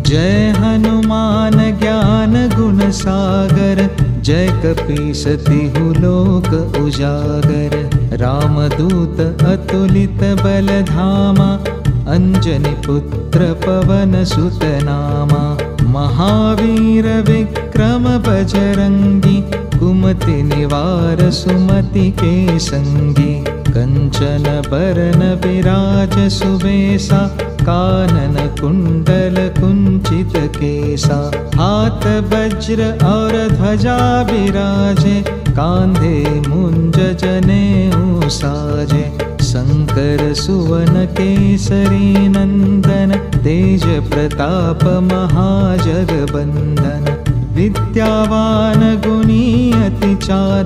जय हनुमान ज्ञान गुण सागर, जय कपीस तिहु लोक उजागर। रामदूत अतुलित बल धामा, अंजनी पुत्र पवन सुत नामा। महावीर विक्रम बजरंगी, कुमति निवार सुमति के संगी। कंचन बरन विराज सुबेसा, कानन कुंडल कुंचित केसा। हाथ वज्र और ध्वजा विराजे, कांधे मुंज जनेऊ साजे। शंकर सुवन केसरी नंदन, तेज प्रताप महाजगबंदन। विद्यावान गुणी अति चातुर,